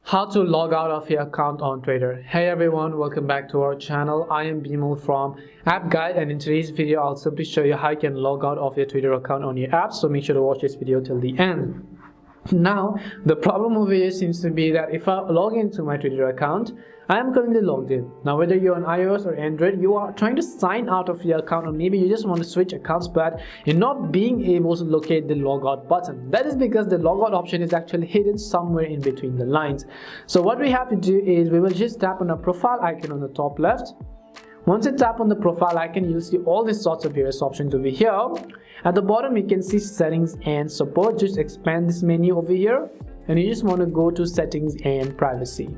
How to log out of your account on Twitter. Hey everyone, welcome back to our channel. I am Bimal from App Guide, and in today's video I'll simply show you how you can log out of your Twitter account on your app, so make sure to watch this video till the end. Now the problem over here seems to be that if I log into my Twitter account, I am currently logged in. Now whether you're on iOS or Android, you are trying to sign out of your account, or maybe you just want to switch accounts but you're not being able to locate the logout button. That is because the logout option is actually hidden somewhere in between the lines. So what we have to do is we will just tap on a profile icon on the top left. Once you tap on the profile icon, you'll see all these sorts of various options over here. At the bottom you can see settings and support. Just expand this menu over here and you just want to go to settings and privacy.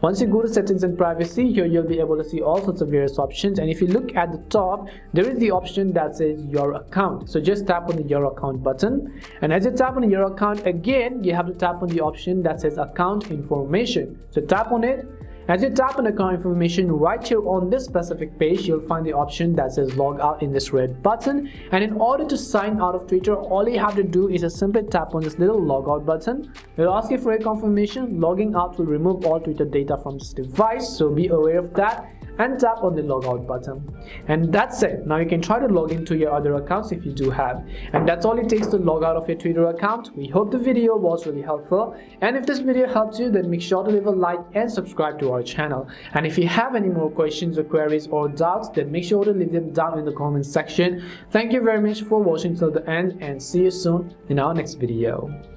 Once you go to settings and privacy, here you'll be able to see all sorts of various options, and if you look at the top, there is the option that says your account. So just tap on the your account button, and as you tap on your account, again you have to tap on the option that says account information. So tap on it. As you tap on account information, right here on this specific page, you'll find the option that says log out in this red button. And in order to sign out of Twitter, all you have to do is just simply tap on this little logout button. It'll ask you for a confirmation. Logging out will remove all Twitter data from this device, so be aware of that. And tap on the logout button, and that's it. Now you can try to log into your other accounts if you do have, and that's all it takes to log out of your Twitter account. We hope the video was really helpful, and if this video helped you, then make sure to leave a like and subscribe to our channel. And if you have any more questions or queries or doubts, then make sure to leave them down in the comment section. Thank you very much for watching till the end, and see you soon in our next video.